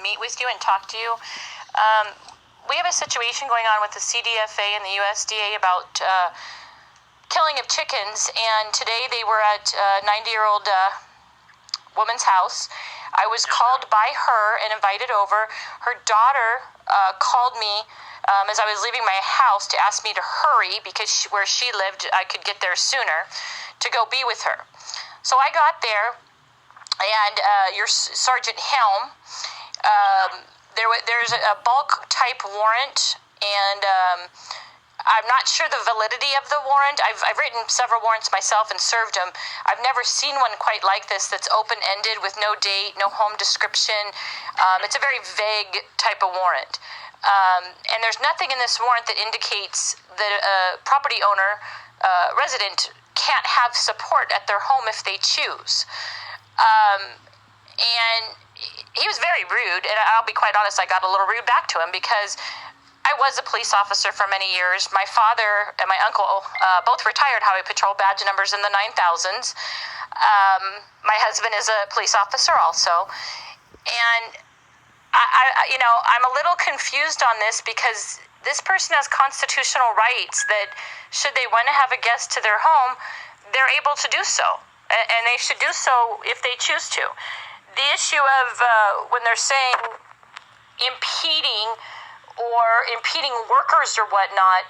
meet with you and talk to you. We have a situation going on with the CDFA and the USDA about killing of chickens, and today they were at a 90-year-old woman's house. I was called by her and invited over. Her daughter called me as I was leaving my house to ask me to hurry because where she lived, I could get there sooner to go be with her. So I got there, and your Sergeant Helm, there's a bulk type warrant, and I'm not sure the validity of the warrant. I've written several warrants myself and served them. I've never seen one quite like this that's open-ended with no date, no home description. It's a very vague type of warrant. And there's nothing in this warrant that indicates that a property owner, resident, can't have support at their home if they choose. And he was very rude, and I'll be quite honest, I got a little rude back to him because I was a police officer for many years. My father and my uncle both retired Highway Patrol badge numbers in the 9000s. My husband is a police officer also. And, I'm a little confused on this because this person has constitutional rights that should they want to have a guest to their home, they're able to do so. And they should do so if they choose to. The issue of when they're saying impeding workers or whatnot,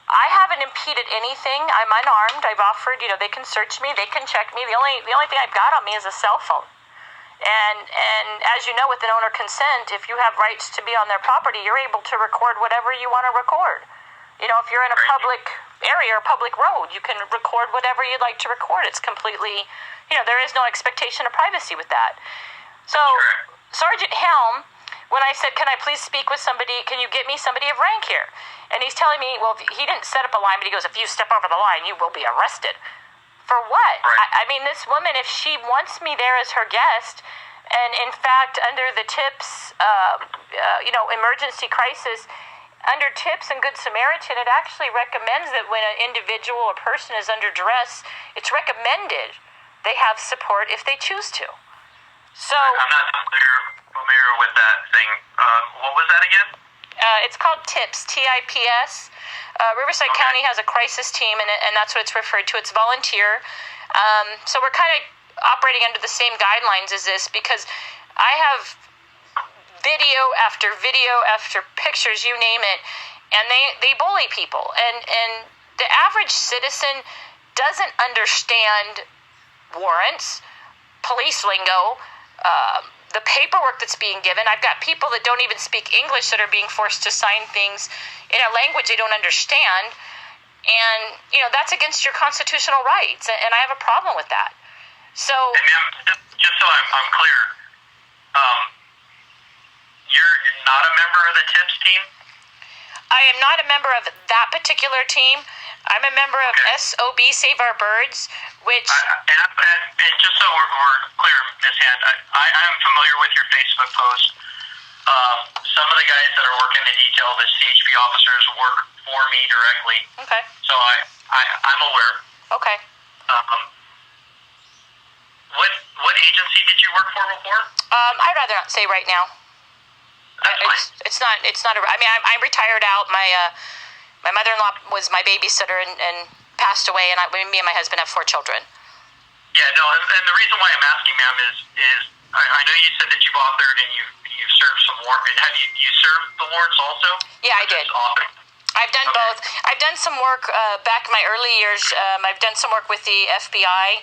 I haven't impeded anything. I'm unarmed. I've offered, they can search me, they can check me. The only thing I've got on me is a cell phone. And as you know, with an owner consent, if you have rights to be on their property, you're able to record whatever you want to record. If you're in a public area or public road, you can record whatever you'd like to record. It's completely, there is no expectation of privacy with that. So, Sergeant Helm, when I said, can I please speak with somebody, can you get me somebody of rank here? And he's telling me, well, he didn't set up a line, but he goes, if you step over the line, you will be arrested. For what? Right. I mean, this woman, if she wants me there as her guest, and in fact, under the TIPS, emergency crisis, under TIPS and Good Samaritan, it actually recommends that when an individual or person is under duress, it's recommended they have support if they choose to. So I'm not familiar with that thing. What was that again? It's called TIPS, TIPS. Riverside County has a crisis team, and that's what it's referred to. It's volunteer. So we're kind of operating under the same guidelines as this because I have video after pictures, you name it, and they bully people. And the average citizen doesn't understand warrants, police lingo, the paperwork that's being given. I've got people that don't even speak English that are being forced to sign things in a language they don't understand. And, that's against your constitutional rights, and I have a problem with that. So, hey, ma'am, just so I'm clear, you're not a member of the TIPS team? I am not a member of that particular team. I'm a member of SOB, Save Our Birds, which... and just so we're clear, Ms. Hand, I'm familiar with your Facebook post. Some of the guys that are working the detail, the CHP officers, work for me directly. Okay. So I'm aware. Okay. What agency did you work for before? I'd rather not say right now. It's not. I'm retired out. My mother-in-law was my babysitter and passed away, and me and my husband have 4 children. Yeah, no, and the reason why I'm asking, ma'am, is I know you said that you've authored and you've served some warrants. Have you served the warrants also? Yeah, I did. I've done both. I've done some work back in my early years. I've done some work with the FBI,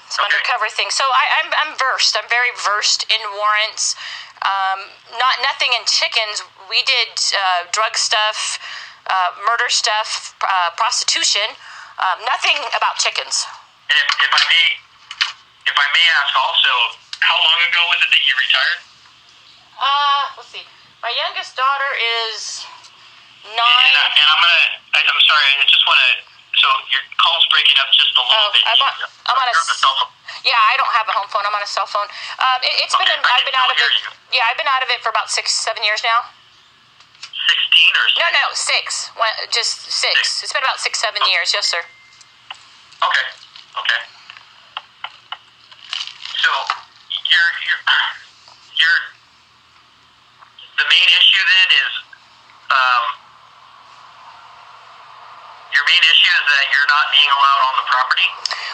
some undercover things. So I'm versed. I'm very versed in warrants. Nothing in chickens. We did drug stuff, murder stuff, prostitution. Nothing about chickens. And if I may ask also, how long ago was it that you retired? Let's see. My youngest daughter is 9. I'm sorry. I just want to. So your call's breaking up just a little bit. I'm on a cell phone. Yeah, I don't have a home phone. I'm on a cell phone. I've been out of it. Yeah, I've been out of it for about 6-7 years now. 16 or 6? No, 6. Just 6. It's been about 6-7 years. Yes, sir. Okay. So property?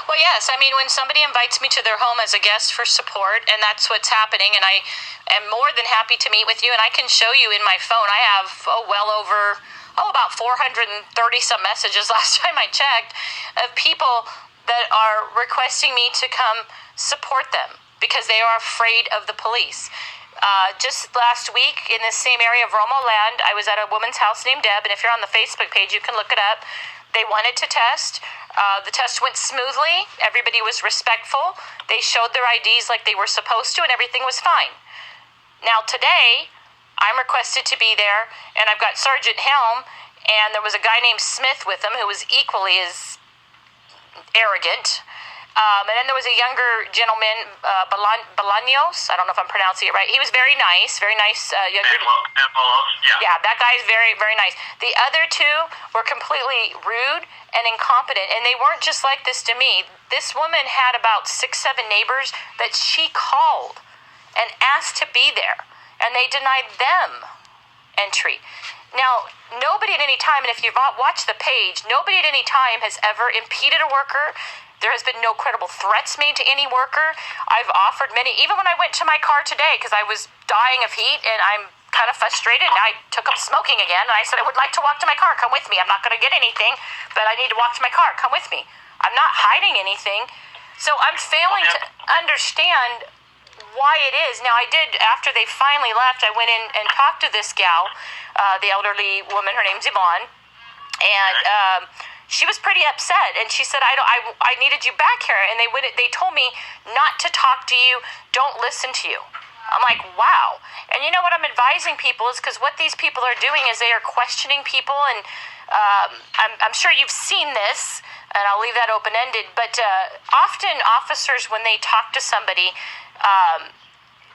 Well, yes. I mean, when somebody invites me to their home as a guest for support, and that's what's happening, and I am more than happy to meet with you, and I can show you in my phone. I have, about 430 some messages last time I checked of people that are requesting me to come support them because they are afraid of the police. Just last week in this same area of Romo Land, I was at a woman's house named Deb, and if you're on the Facebook page, you can look it up. They wanted to test. The test went smoothly. Everybody was respectful. They showed their IDs like they were supposed to, and everything was fine. Now today, I'm requested to be there, and I've got Sergeant Helm, and there was a guy named Smith with him who was equally as arrogant. And then there was a younger gentleman, Bolaños. I don't know if I'm pronouncing it right. He was very nice younger. Yeah, that guy's very, very nice. The other two were completely rude and incompetent, and they weren't just like this to me. This woman had about 6-7 neighbors that she called and asked to be there, and they denied them entry. Now, nobody at any time, and if you've watched the page, nobody at any time has ever impeded a worker. There has been no credible threats made to any worker. I've offered many, even when I went to my car today, because I was dying of heat and I'm kind of frustrated, and I took up smoking again, and I said, I would like to walk to my car. Come with me. I'm not going to get anything, but I need to walk to my car. Come with me. I'm not hiding anything. So I'm failing to understand why it is. Now, I did, after they finally left, I went in and talked to this gal, the elderly woman. Her name's Yvonne, and she was pretty upset, and she said, I needed you back here, and they told me not to talk to you, don't listen to you. I'm like, wow. And you know what I'm advising people is, because what these people are doing is they are questioning people, and I'm sure you've seen this, and I'll leave that open-ended, but often officers, when they talk to somebody,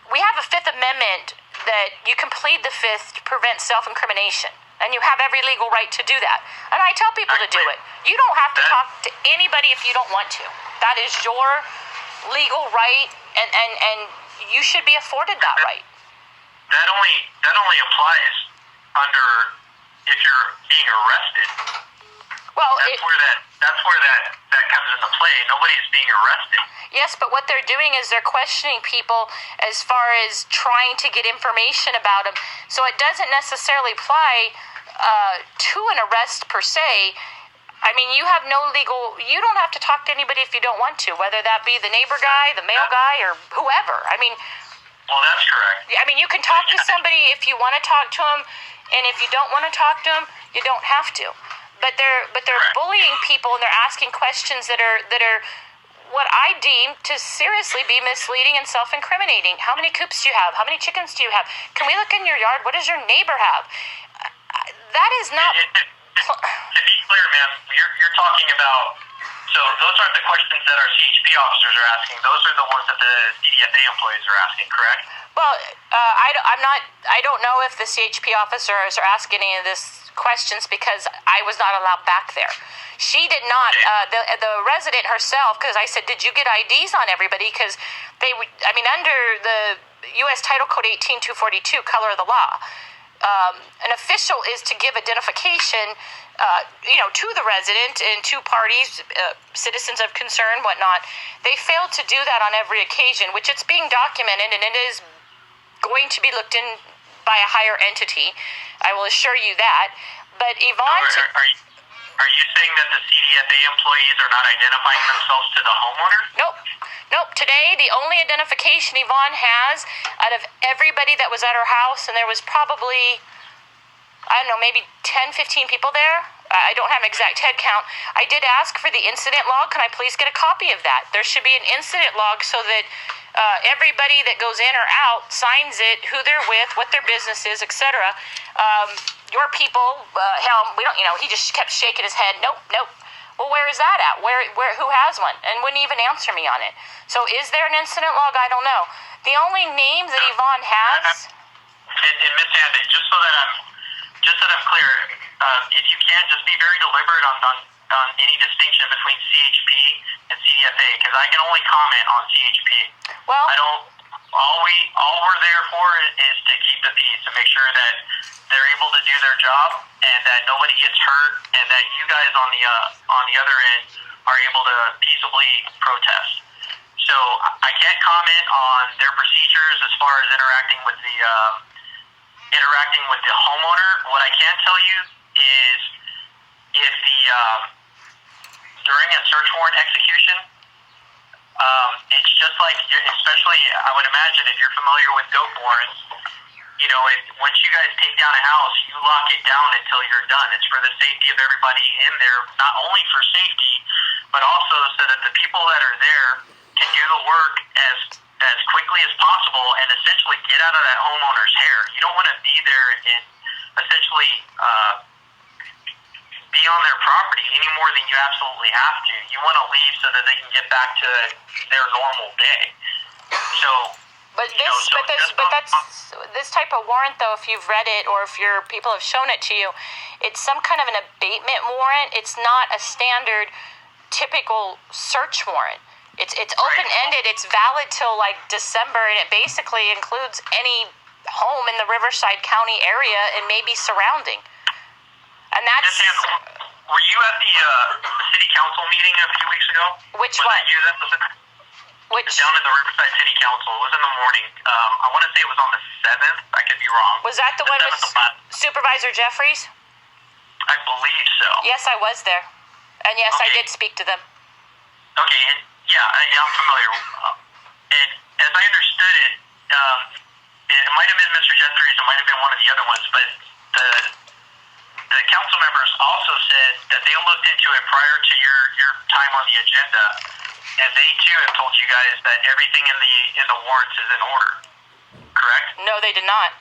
we have a Fifth Amendment that you can plead the Fifth to prevent self-incrimination. And you have every legal right to do that. And I tell people to do it. You don't have to talk to anybody if you don't want to. That is your legal right, and you should be afforded that right. That only applies under if you're being arrested. Well, that's where that comes into play. Nobody's being arrested. Yes, but what they're doing is they're questioning people as far as trying to get information about them. So it doesn't necessarily apply to an arrest per se. I mean, you don't have to talk to anybody if you don't want to, whether that be the neighbor guy, the mail guy, or whoever. I mean, well, that's correct. I mean, you can talk to somebody if you want to talk to them, and if you don't want to talk to them, you don't have to. But they're bullying people, and they're asking questions that are what I deem to seriously be misleading and self-incriminating. How many coops do you have? How many chickens do you have? Can we look in your yard? What does your neighbor have? That is not. To be clear, ma'am, you're talking about. So those aren't the questions that our CHP officers are asking. Those are the ones that the CDFA employees are asking, correct? Well, I don't know if the CHP officers are asking any of this questions because I was not allowed back there. She did not. The resident herself, because I said, did you get IDs on everybody? Because under the U.S. Title Code 18242, color of the law, an official is to give identification, to the resident and to parties, citizens of concern, whatnot. They failed to do that on every occasion, which it's being documented, and it is going to be looked in by a higher entity. I will assure you that. But Yvonne... Are you saying that the CDFA employees are not identifying themselves to the homeowner? Nope. Today, the only identification Yvonne has out of everybody that was at her house, and there was probably, I don't know, maybe 10, 15 people there. I don't have an exact head count. I did ask for the incident log. Can I please get a copy of that? There should be an incident log so that everybody that goes in or out signs it, who they're with, what their business is, etc. Your people, Helm, we don't. He just kept shaking his head. Nope. Well, where is that at? Where? Who has one? And wouldn't even answer me on it. So, is there an incident log? I don't know. The only names that Yvonne has. And Miss Hand, just so that I'm clear, if you can, just be very deliberate on any distinction between CHP and CDFA, because I can only comment on CHP. Well, I don't. All we're there for is to keep the peace, to make sure that they're able to do their job and that nobody gets hurt, and that you guys on the other end are able to peaceably protest. So I can't comment on their procedures as far as interacting with the homeowner. What I can tell you is if during a search warrant execution, it's just like, especially I would imagine if you're familiar with dope warrants, once you guys take down a house, you lock it down until you're done. It's for the safety of everybody in there, not only for safety, but also so that the people that are there can do the work as quickly as possible and essentially get out of that homeowner's hair. You don't want to be there and essentially be on their property any more than you absolutely have to. You want to leave so that they can get back to their normal day. So. But this type of warrant, though, if you've read it or if your people have shown it to you, it's some kind of an abatement warrant. It's not a standard, typical search warrant. It's open-ended. It's valid till like December, and it basically includes any home in the Riverside County area and maybe surrounding. And that's. Were you at the city council meeting a few weeks ago? Which one? Was that you that was in? Down in the Riverside City Council. It was in the morning. I want to say it was on the 7th. I could be wrong. Was that the one with Supervisor Jeffries? I believe so. Yes, I was there. And yes, okay. I did speak to them. Okay, I'm familiar. And as I understood it, it might have been Mr. Jeffries, it might have been one of the other ones, but the council members also said that they looked into it prior to your time on the agenda. And they too have told you guys that everything in the warrants is in order, correct? No, they did not.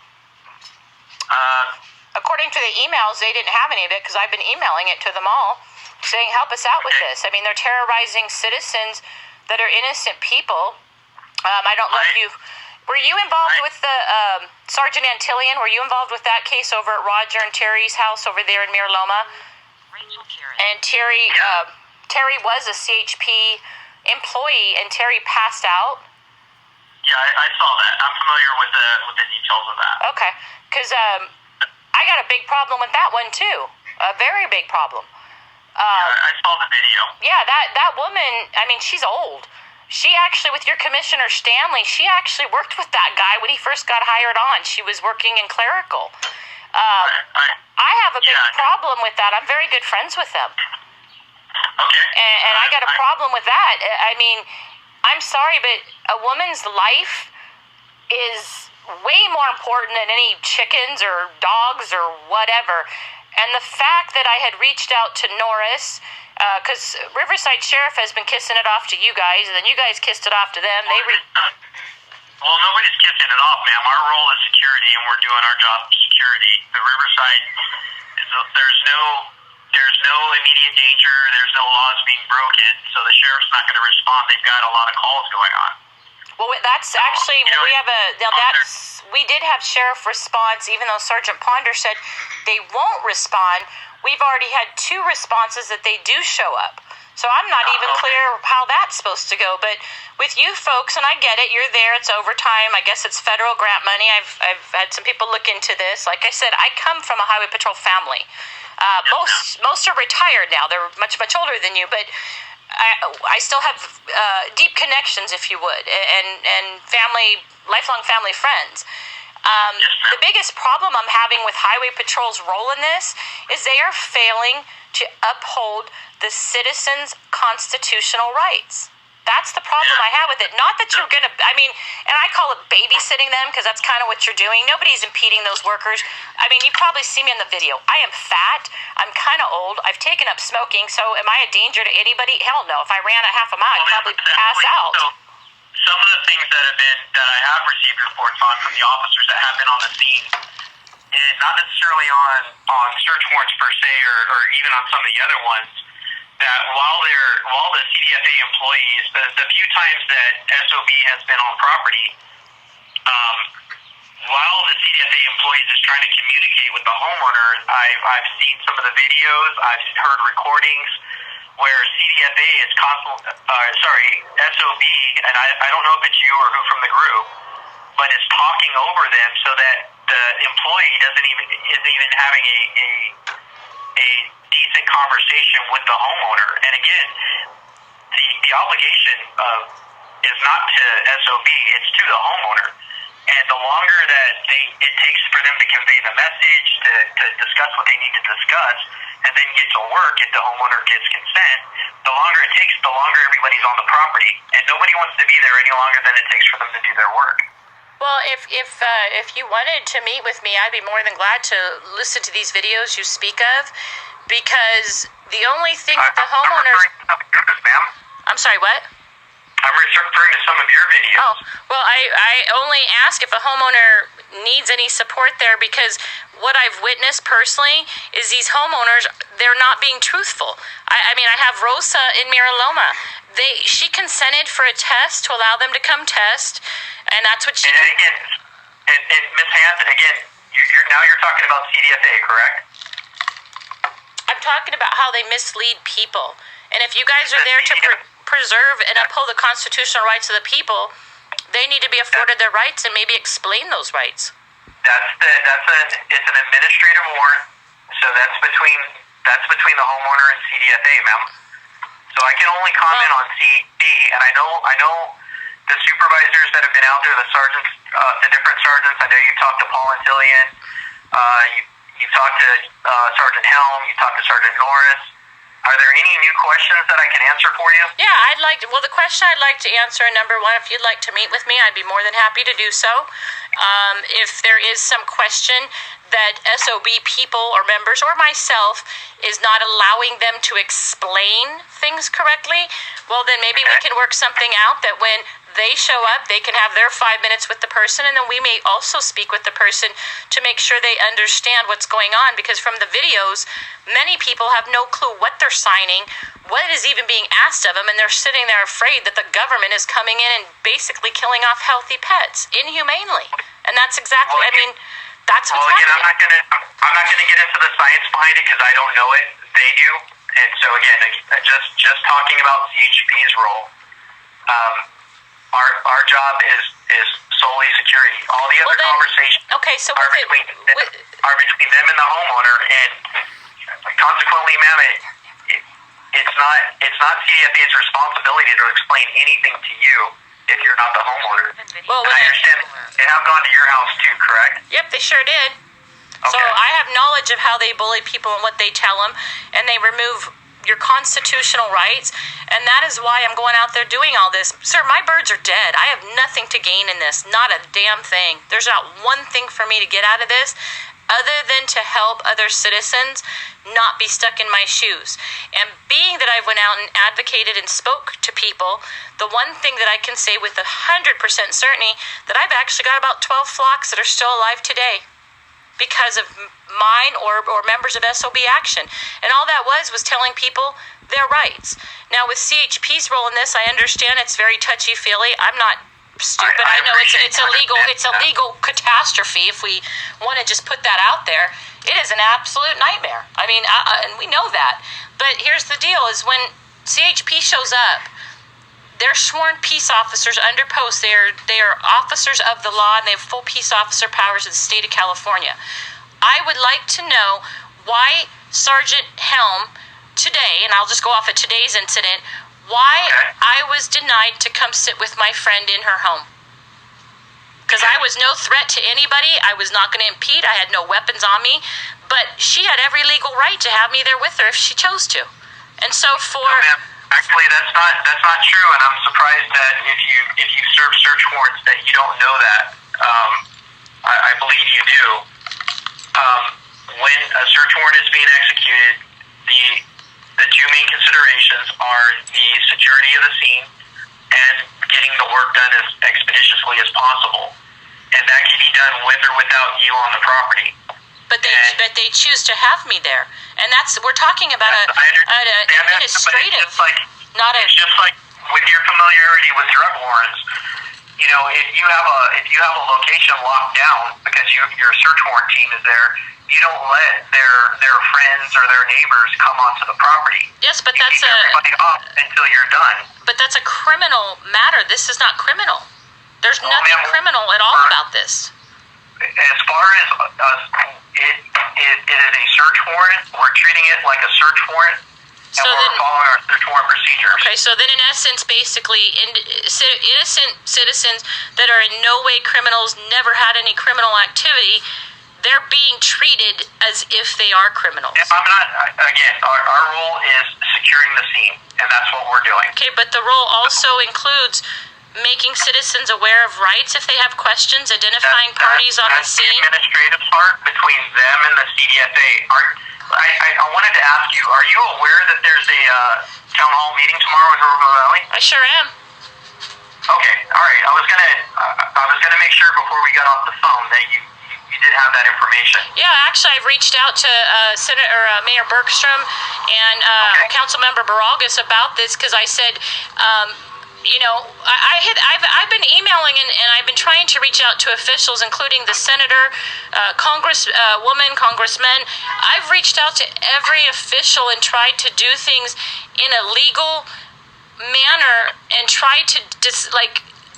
According to the emails, they didn't have any of it because I've been emailing it to them all, saying, "Help us out with this." I mean, they're terrorizing citizens that are innocent people. I don't know if you were you involved with the Sergeant Antillian. Were you involved with that case over at Roger and Terry's house over there in Mir Loma? Rachel Kieran. And Terry was a CHP employee, and Terry passed out. Yeah, I saw that. I'm familiar with the details of that. Okay, because I got a big problem with that one too, a very big problem. I saw the video. Yeah, that woman. I mean, she's old. She actually, with your Commissioner Stanley, she actually worked with that guy when he first got hired on. She was working in clerical. I have a big problem with that. I'm very good friends with them. Okay. And I got a problem with that. I mean, I'm sorry, but a woman's life is way more important than any chickens or dogs or whatever. And the fact that I had reached out to Norris, because Riverside Sheriff has been kissing it off to you guys, and then you guys kissed it off to them. Well, nobody's kissing it off, ma'am. Our role is security, and we're doing our job of security. The Riverside, there's no immediate danger. There's no laws being broken, so the sheriff's not going to respond. They've got a lot of calls going on. Well, that's actually we did have sheriff response, even though Sergeant Ponder said they won't respond. We've already had 2 responses that they do show up. So I'm not even clear how that's supposed to go. But with you folks, and I get it, you're there, it's overtime. I guess it's federal grant money. I've had some people look into this. Like I said, I come from a highway patrol family. Most are retired now. They're much, much older than you, but I still have deep connections, if you would, and lifelong family friends. The biggest problem I'm having with Highway Patrol's role in this is they are failing to uphold the citizens' constitutional rights. That's the problem I have with it. Not that you're going to, and I call it babysitting them because that's kind of what you're doing. Nobody's impeding those workers. I mean, you probably see me in the video. I am fat. I'm kind of old. I've taken up smoking, so am I a danger to anybody? Hell no. If I ran a half a mile, I'd probably pass out. So, some of the things that I have received reports on from the officers that have been on the scene, and not necessarily on search warrants per se, or even on some of the other ones, that while the CDFA employees, the few times that SOB has been on property, while the CDFA employees is trying to communicate with the homeowner, I've seen some of the videos, I've heard recordings where CDFA is SOB, and I don't know if it's you or who from the group, but is talking over them so that the employee isn't even having a a decent conversation with the homeowner. And again, the obligation is not to SOB, it's to the homeowner. And the longer that it takes for them to convey the message, to discuss what they need to discuss, and then get to work if the homeowner gives consent, the longer it takes, the longer everybody's on the property. And nobody wants to be there any longer than it takes for them to do their work. Well, if you wanted to meet with me, I'd be more than glad to listen to these videos you speak of, because the only thing that the homeowners... I'm sorry, what? I'm referring to some of your videos. Oh, well, I only ask if a homeowner needs any support there, because what I've witnessed personally is these homeowners, they're not being truthful. I mean, I have Rosa in Miraloma. She consented for a test to allow them to come test, and that's what she did. And Ms. Hanson, again, you're talking about CDFA, correct? I'm talking about how they mislead people. And if you guys are there to preserve and uphold the constitutional rights of the people, they need to be afforded their rights and maybe explain those rights. It's an administrative warrant, so that's between the homeowner and CDFA, ma'am. So I can only comment on CHP, and I know the supervisors that have been out there, the sergeants, the different sergeants. I know you talked to Paul Antillian, you talked to Sergeant Helm, you talked to Sergeant Norris. Are there any new questions that I can answer for you? Yeah, the question I'd like to answer, number one, if you'd like to meet with me, I'd be more than happy to do so. If there is some question that SOB people or members or myself is not allowing them to explain things correctly, well, then maybe we can work something out that when they show up, they can have their 5 minutes with the person, and then we may also speak with the person to make sure they understand what's going on, because from the videos, many people have no clue what they're signing, what is even being asked of them, and they're sitting there afraid that the government is coming in and basically killing off healthy pets inhumanely. And that's exactly, that's what's happening. I'm not gonna get into the science behind it because I don't know it. They do. And so again, just talking about CHP's role, our job is solely security. All the other conversations are between them and the homeowner, and consequently, ma'am, it's not CDFA's responsibility to explain anything to you if you're not the homeowner. Well, and I understand they have gone to your house too, correct? Yep, they sure did. Okay. So I have knowledge of how they bully people and what they tell them, and they remove your constitutional rights, and that is why I'm going out there doing all this. Sir, my birds are dead. I have nothing to gain in this, not a damn thing. There's not one thing for me to get out of this other than to help other citizens not be stuck in my shoes. And being that I went out and advocated and spoke to people, the one thing that I can say with 100% certainty, that I've actually got about 12 flocks that are still alive today because of mine or members of SOB Action. And all that was telling people their rights. Now, with CHP's role in this, I understand it's very touchy-feely. I'm not stupid. I know it's a legal catastrophe, if we want to just put that out there. It is an absolute nightmare. I mean, and we know that. But here's the deal, is when CHP shows up, they're sworn peace officers under post. They are officers of the law, and they have full peace officer powers in the state of California. I would like to know why Sergeant Helm today, and I'll just go off of today's incident, why I was denied to come sit with my friend in her home. Because I was no threat to anybody. I was not going to impede. I had no weapons on me. But she had every legal right to have me there with her if she chose to. And so actually, that's not true, and I'm surprised that if you serve search warrants that you don't know that. I believe you do. When a search warrant is being executed, the two main considerations are the security of the scene and getting the work done as expeditiously as possible, and that can be done with or without you on the property. But they choose to have me there, and we're talking about an administrative, It's just like with your familiarity with drug warrants. You know, if you have a location locked down because your search warrant team is there, you don't let their friends or their neighbors come onto the property. Yes, but you keep everybody off until you're done. But that's a criminal matter. This is not criminal. There's nothing criminal at all about this. As far as it is a search warrant. We're treating it like a search warrant, and we're following our search warrant procedures. Okay, so then in essence, basically, innocent citizens that are in no way criminals, never had any criminal activity, they're being treated as if they are criminals. I'm not, again, our role is securing the scene, and that's what we're doing. Okay, but the role also includes making citizens aware of rights if they have questions, identifying parties on the scene. That's the administrative part between them and the CDFA. I wanted to ask you, are you aware that there's a town hall meeting tomorrow in Riverview Valley? I sure am. Okay, all right. I was gonna make sure before we got off the phone that you did have that information. Yeah, actually, I've reached out to Mayor Bergstrom and Councilmember Baralgas about this because I said, I've been emailing and I've been trying to reach out to officials, including the senator, congressmen. I've reached out to every official and tried to do things in a legal manner and tried to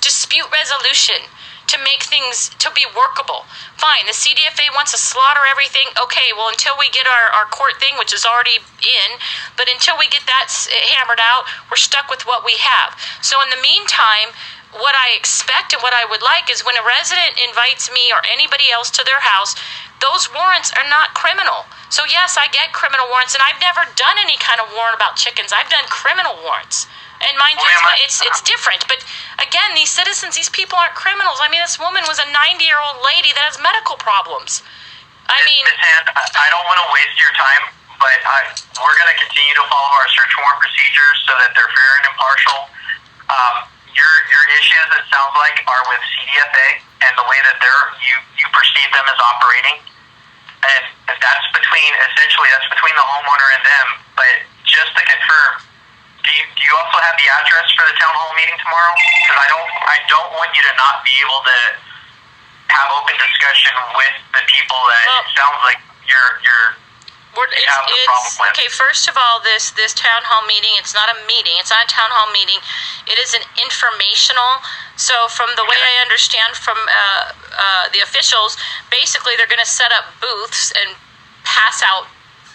dispute resolution to make things to be workable. Fine, the CDFA wants to slaughter everything. Okay, well, until we get our court thing, which is already in, but until we get that hammered out, we're stuck with what we have. So in the meantime, what I expect and what I would like is when a resident invites me or anybody else to their house, those warrants are not criminal. So yes, I get criminal warrants, and I've never done any kind of warrant about chickens. I've done criminal warrants. And mind you, it's different. But again, these citizens, these people aren't criminals. I mean, this woman was a 90-year-old lady that has medical problems. Ms. Hand, I don't want to waste your time, but we're going to continue to follow our search warrant procedures so that they're fair and impartial. Your issues, it sounds like, are with CDFA and the way that you perceive them as operating. And that's between the homeowner and them. But just to confirm, do you also have the address for the town hall meeting tomorrow? Because I don't want you to not be able to have open discussion with the people that it sounds like you're having a problem with. Okay, first of all, this town hall meeting, it's not a meeting. It's not a town hall meeting. It is an informational. So from the way I understand from the officials, basically they're going to set up booths and pass out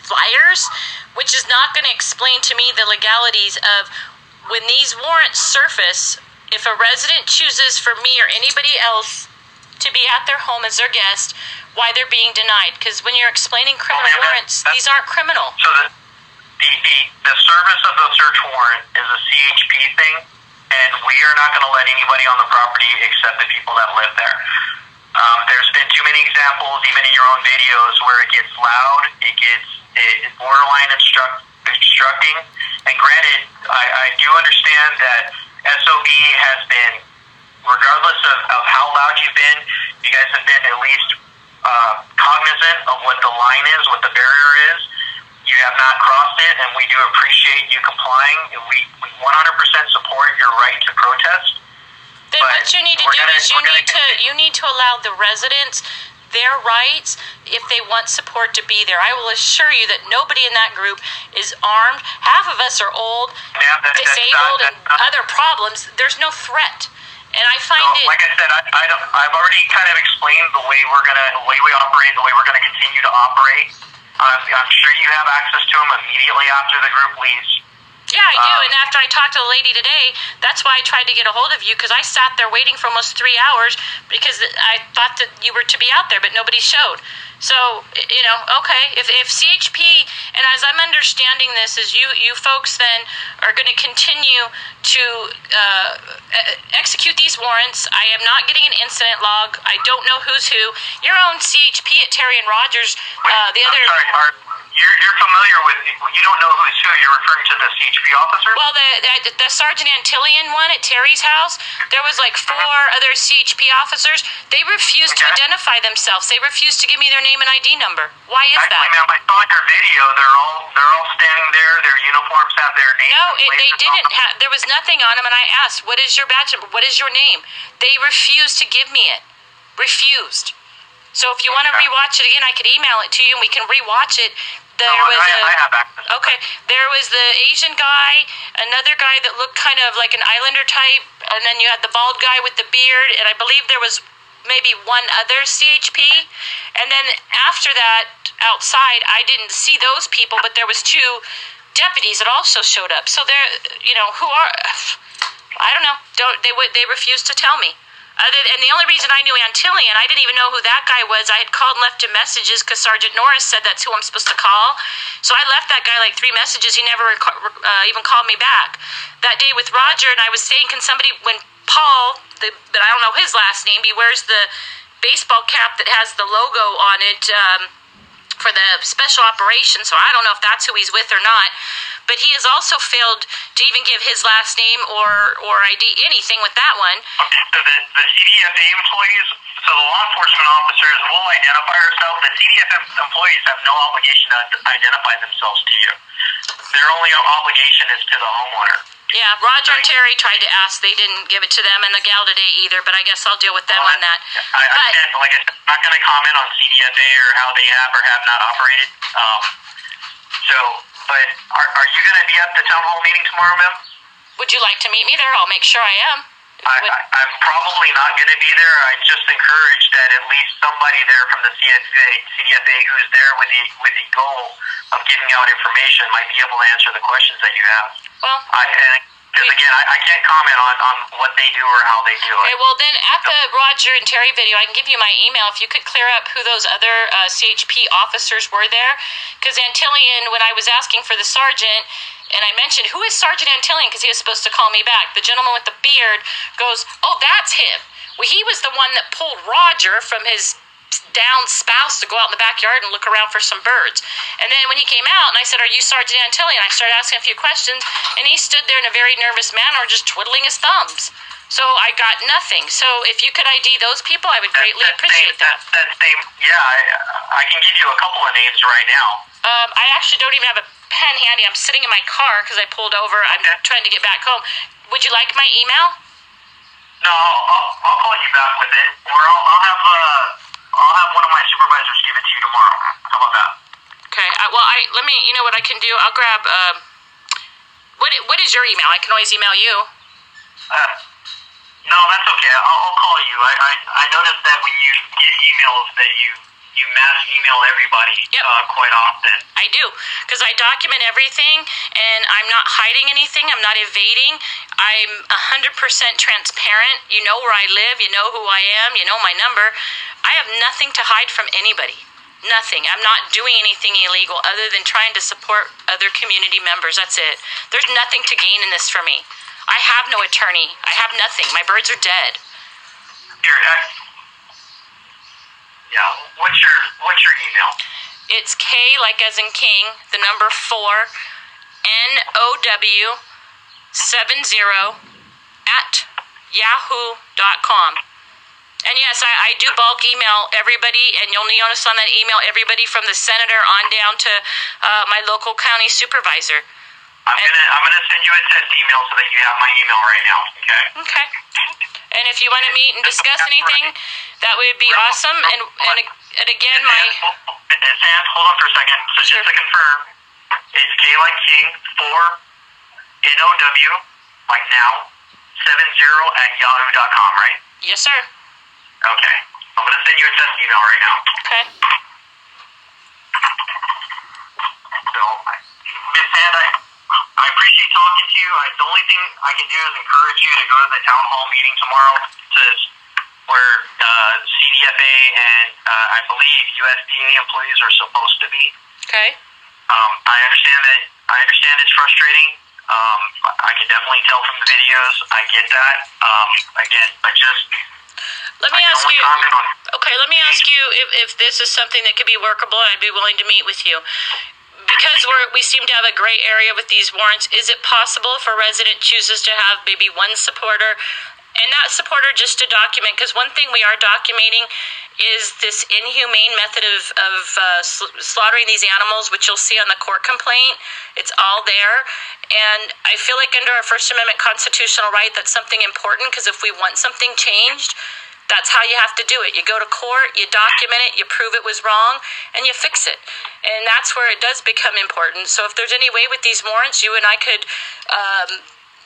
flyers, which is not going to explain to me the legalities of when these warrants surface. If a resident chooses for me or anybody else to be at their home as their guest, why they're being denied. Because when you're explaining criminal warrants, these aren't criminal. So the service of the search warrant is a CHP thing, and we are not going to let anybody on the property except the people that live there. There's been too many examples, even in your own videos, where it gets loud, it's borderline obstructing. And granted, I do understand that SOB has been, regardless of how loud you've been, you guys have been at least cognizant of what the line is, what the barrier is. You have not crossed it, and we do appreciate you complying. We 100% support your right to protest. Then what you need to do is you need to allow the residents their rights if they want support to be there. I will assure you that nobody in that group is armed. Half of us are old, disabled, and other problems. There's no threat. And I find like I said, I've already kind of explained the way we operate, the way we're going to continue to operate. I'm sure you have access to them immediately after the group leaves. Yeah, I do. And after I talked to the lady today, that's why I tried to get a hold of you, because I sat there waiting for almost 3 hours because I thought that you were to be out there, but nobody showed. So, okay, if CHP, and as I'm understanding this, is you folks then are going to continue to execute these warrants. I am not getting an incident log. I don't know who's who. Your own CHP at Terry and Rogers, the other... I'm sorry, You're familiar with, you don't know who's who, you're referring to the CHP officers? Well, the Sergeant Antillian one at Terry's house, there was like 4 other CHP officers. They refused to identify themselves. They refused to give me their name and ID number. Why is that? Actually, ma'am, I saw your video. They're all standing there. Their uniforms have their names. No, they didn't have, there was nothing on them, and I asked, what is your badge number? What is your name? They refused to give me it. Refused. So if you want to rewatch it again, I could email it to you and we can rewatch it. I have access. Okay, there was the Asian guy, another guy that looked kind of like an islander type, and then you had the bald guy with the beard, and I believe there was maybe one other CHP. And then after that, outside, I didn't see those people, but there was two deputies that also showed up. So they're, who are, I don't know. They refused to tell me. And the only reason I knew Antilian, I didn't even know who that guy was. I had called and left him messages because Sergeant Norris said that's who I'm supposed to call. So I left that guy like 3 messages. He never even called me back. That day with Roger, and I was saying, can somebody, when Paul, but I don't know his last name, he wears the baseball cap that has the logo on it for the special operation, so I don't know if that's who he's with or not. But he has also failed to even give his last name or ID, anything with that one. Okay, so the CDFA employees, so the law enforcement officers will identify ourselves. The CDFA employees have no obligation to identify themselves to you. Their only obligation is to the homeowner. Yeah, Roger and Terry tried to ask. They didn't give it to them, and the gal today either, but I guess I'll deal with them on that. I understand. Like I said, I'm not going to comment on CDFA or how they have or have not operated. But are you going to be at the town hall meeting tomorrow, ma'am? Would you like to meet me there? I'll make sure I am. I'm probably not going to be there. I just encourage that at least somebody there from the CDFA who's there with the goal of giving out information might be able to answer the questions that you have. Well, because again, I can't comment on what they do or how they do it. Okay, well then at the Roger and Terry video, I can give you my email if you could clear up who those other CHP officers were there. Because Antilian, when I was asking for the sergeant, and I mentioned, who is Sergeant Antilian? Because he was supposed to call me back. The gentleman with the beard goes, oh, that's him. Well, he was the one that pulled Roger from his down spouse to go out in the backyard and look around for some birds. And then when he came out and I said, are you Sergeant Antilian? I started asking a few questions, and he stood there in a very nervous manner just twiddling his thumbs. So I got nothing. So if you could ID those people, I would greatly appreciate that. I can give you a couple of names right now. I actually don't even have a pen handy. I'm sitting in my car because I pulled over. I'm trying to get back home. Would you like my email? No, I'll call you back with it, or I'll have one of my supervisors give it to you tomorrow. How about that? Okay. Let me. You know what I can do? I'll grab. What is your email? I can always email you. No, that's okay. I'll call you. I noticed that when you get emails that you mass email everybody quite often. I do, because I document everything, and I'm not hiding anything. I'm not evading. I'm 100% transparent. You know where I live. You know who I am. You know my number. I have nothing to hide from anybody. Nothing. I'm not doing anything illegal other than trying to support other community members. That's it. There's nothing to gain in this for me. I have no attorney. I have nothing. My birds are dead. Here, what's your email? It's K like as in king, the number 4, NOW70 at yahoo.com. And yes, I do bulk email everybody, and you'll notice on that email everybody from the senator on down to my local county supervisor. I'm gonna send you a test email so that you have my email right now. Okay. Okay. And if you want to meet and discuss anything, that would be awesome. And again, Sam, hold on for a second. So just to confirm, it's K like king 4 NOW like now 70 at yahoo.com, right? Yes, sir. Okay. I'm gonna send you a test email right now. Okay. So, Miss Sand, I appreciate talking to you. The only thing I can do is encourage you to go to the town hall meeting tomorrow where CDFA and I believe USDA employees are supposed to be. Okay. I understand it's frustrating. I can definitely tell from the videos. I get that. Again, let me ask you if this is something that could be workable. I'd be willing to meet with you. Because we seem to have a gray area with these warrants, is it possible if a resident chooses to have maybe one supporter, and that supporter just to document, because one thing we are documenting is this inhumane method of slaughtering these animals, which you'll see on the court complaint. It's all there. And I feel like under our First Amendment constitutional right, that's something important, because if we want something changed, that's how you have to do it. You go to court, you document it, you prove it was wrong, and you fix it. And that's where it does become important. So if there's any way with these warrants, you and I could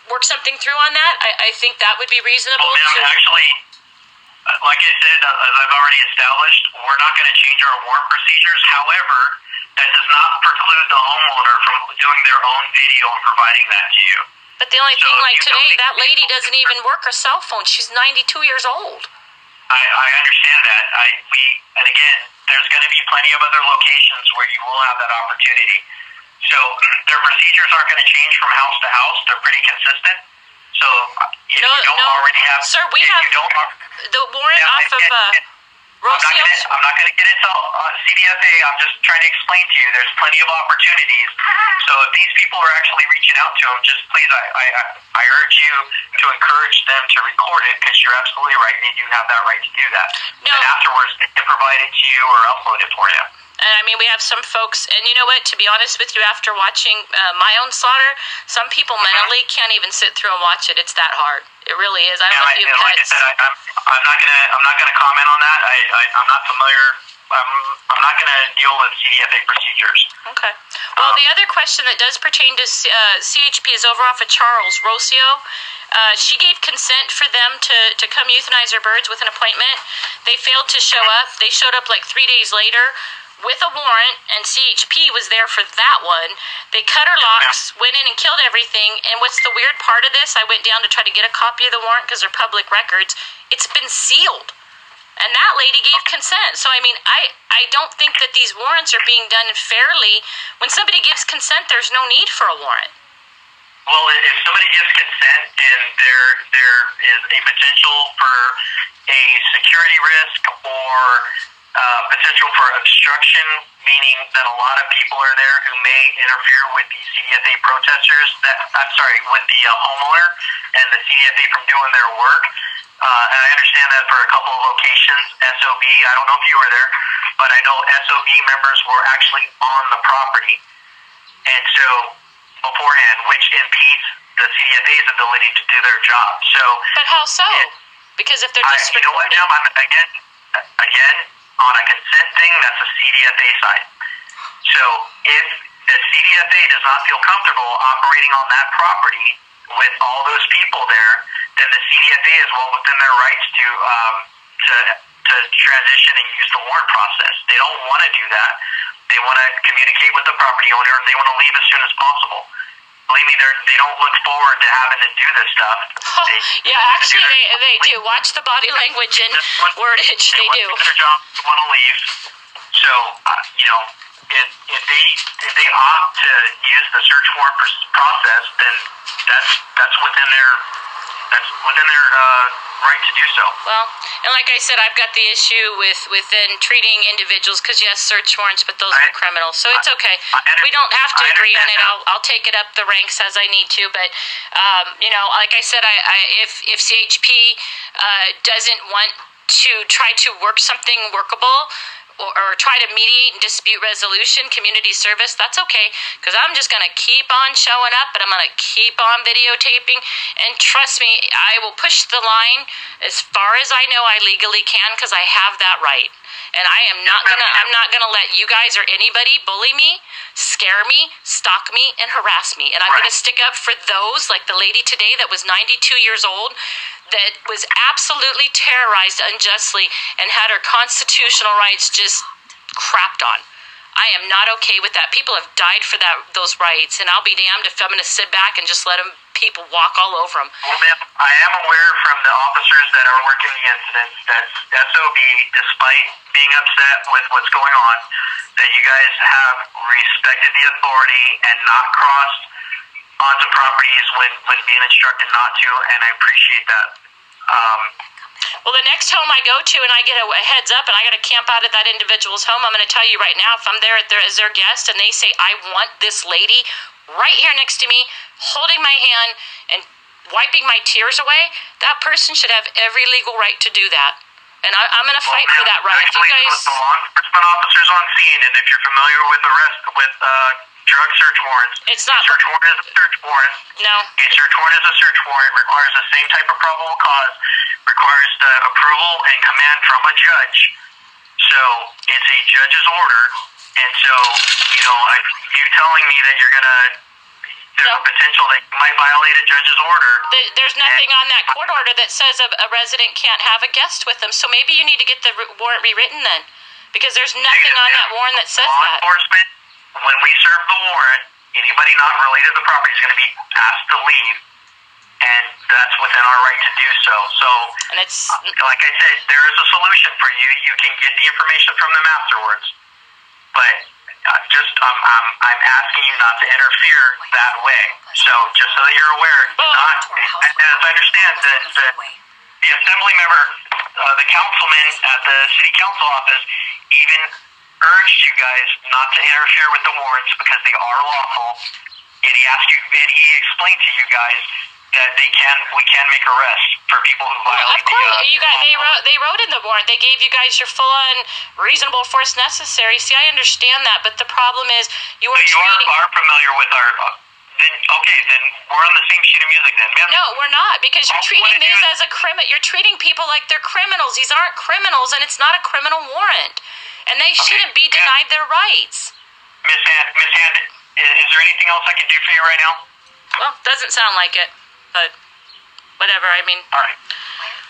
work something through on that, I think that would be reasonable. Well, ma'am, like I said, as I've already established, we're not going to change our warrant procedures. However, that does not preclude the homeowner from doing their own video and providing that to you. But the only thing, like today, that lady doesn't even work her cell phone. She's 92 years old. I understand that. And again, there's going to be plenty of other locations where you will have that opportunity. So their procedures aren't going to change from house to house. They're pretty consistent. So if you don't already have, sir, we have the warrant off of Rocio's. I'm not going to get into CDFA. I'm just trying to explain to you. There's plenty of opportunities. So if these people are actually reaching out to them, just please, I urge you to encourage them to record it, because you're absolutely right. They do have that right to do that. No. And afterwards, they can provide it to you or upload it for you. And I mean, we have some folks, and you know what, to be honest with you, after watching my own slaughter, some people mentally can't even sit through and watch it. It's that hard. It really is. I don't know if you have like pets. I said, I'm not gonna comment on that. I'm not familiar. I'm not gonna deal with CDFA procedures. Okay. Well, the other question that does pertain to CHP is over off of Charles Rocio. She gave consent for them to come euthanize her birds with an appointment. They failed to show up. They showed up like 3 days later with a warrant, and CHP was there for that one. They cut her locks, went in and killed everything, and what's the weird part of this, I went down to try to get a copy of the warrant because they're public records. It's been sealed. And that lady gave consent. So, I mean, I don't think that these warrants are being done fairly. When somebody gives consent, there's no need for a warrant. Well, if somebody gives consent and there is a potential for a security risk or potential for obstruction, meaning that a lot of people are there who may interfere with the CDFA protesters, with the homeowner and the CDFA from doing their work. And I understand that for a couple of locations, SOB, I don't know if you were there, but I know SOB members were actually on the property. And so, beforehand, which impedes the CDFA's ability to do their job. So, but how so? Because if they're just you know what, now, again, on a consent thing, that's a CDFA side. So, if the CDFA does not feel comfortable operating on that property with all those people there, then the CDFA is well within their rights to transition and use the warrant process. They don't want to do that. They want to communicate with the property owner, and they want to leave as soon as possible. Believe me, they don't look forward to having to do this stuff. Yeah, actually, they do. Watch the body language and wordage. They do. Their job, they want to leave. So, if they opt to use the search warrant process, then that's within their right to do so. Well, and like I said, I've got the issue within treating individuals, because yes, search warrants, but those were criminals, so it's okay. We don't have to agree on it. I'll take it up the ranks as I need to, but like I said, if CHP doesn't want to try to work something workable, or try to mediate and dispute resolution, community service, that's okay, because I'm just going to keep on showing up, and I'm going to keep on videotaping, and trust me, I will push the line as far as I know I legally can, because I have that right. And I'm not gonna let you guys or anybody bully me, scare me, stalk me, and harass me. And I'm gonna stick up for those, like the lady today that was 92 years old, that was absolutely terrorized unjustly and had her constitutional rights just crapped on. I am not okay with that. People have died for those rights, and I'll be damned if I'm going to sit back and just let people walk all over them. Well, ma'am, I am aware from the officers that are working the incidents that SOB, despite being upset with what's going on, that you guys have respected the authority and not crossed onto properties when being instructed not to, and I appreciate that. Well, the next home I go to and I get a heads up and I got to camp out at that individual's home, I'm going to tell you right now, if I'm there as their guest and they say, I want this lady right here next to me, holding my hand and wiping my tears away, that person should have every legal right to do that. And I'm going to fight for that right. Actually, you guys... the law enforcement officers on scene, and if you're familiar with drug search warrants, it's not. A search warrant is a search warrant. No. A search warrant is a search warrant. Requires the same type of probable cause. Requires the approval and command from a judge. So it's a judge's order, and so you telling me that you're gonna there's No. a potential that you might violate a judge's order. There's nothing on that court order that says a resident can't have a guest with them. So maybe you need to get the warrant rewritten then, because there's nothing on that warrant that says Law that. enforcement, when we serve the warrant, anybody not related to the property is going to be asked to leave, and that's within our right to do so. So, And it's like I said, there is a solution for you. You can get the information from them afterwards, but I'm asking you not to interfere that way. So, just so that you're aware, and as I understand, the assembly member, the councilman at the city council office, even urged you guys not to interfere with the warrants because they are lawful, and he asked you, and he explained to you guys that we can make arrests for people who violate. Of course, you guys. They wrote in the warrant. They gave you guys your full-on reasonable force necessary. See, I understand that, but the problem is you are treating. You are familiar with our. Then we're on the same sheet of music then, ma'am. No, we're not, because you're treating these as a criminal. You're treating people like they're criminals. These aren't criminals, and it's not a criminal warrant, and they shouldn't be denied their rights. Miss Hand, is there anything else I can do for you right now? Well, doesn't sound like it, but whatever. I mean, all right.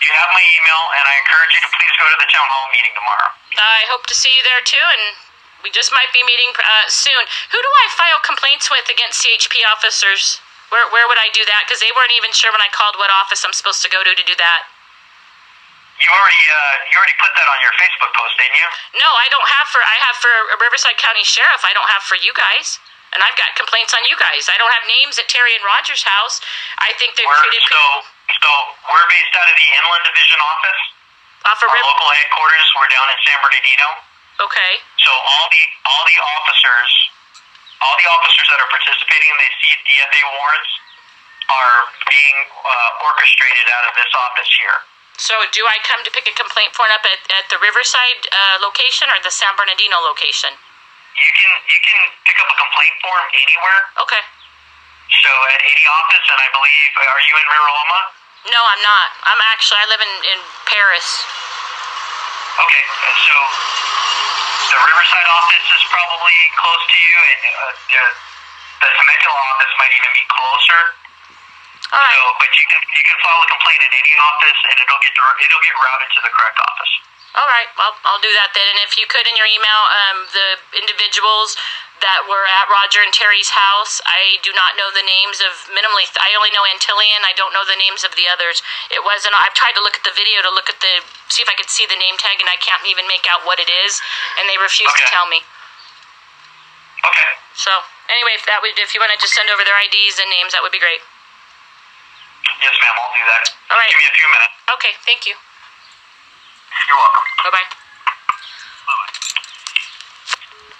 You have my email, and I encourage you to please go to the town hall meeting tomorrow. I hope to see you there too, and we just might be meeting soon. Who do I file complaints with against CHP officers? Where would I do that? Because they weren't even sure when I called what office I'm supposed to go to do that. You already put that on your Facebook post, didn't you? No, I don't have for. I have for Riverside County Sheriff. I don't have for you guys. And I've got complaints on you guys. I don't have names at Terry and Rogers' house. I think they've treated people. So we're based out of the Inland Division office. Off of Our local headquarters, we're down in San Bernardino. Okay. So all the officers that are participating in the DFA warrants are being orchestrated out of this office here. So do I come to pick a complaint form up at the Riverside location or the San Bernardino location? You can pick up a complaint form anywhere. Okay. So at any office, and I believe, are you in River Loma? No, I'm not. I live in Paris. Okay, so the Riverside office is probably close to you, and the Temecula office might even be closer. All right. So, but you can file a complaint in any office, and it'll get routed to the correct office. All right, well, I'll do that then. And if you could, in your email, the individuals that were at Roger and Terry's house, I do not know the names of minimally. I only know Antillian. I don't know the names of the others. It wasn't. I've tried to look at the video to see if I could see the name tag, and I can't even make out what it is. And they refuse to tell me. Okay. So anyway, if you want to just send over their IDs and names, that would be great. Yes, ma'am. I'll do that. All right. Give me a few minutes. Okay. Thank you. You're welcome. Bye-bye.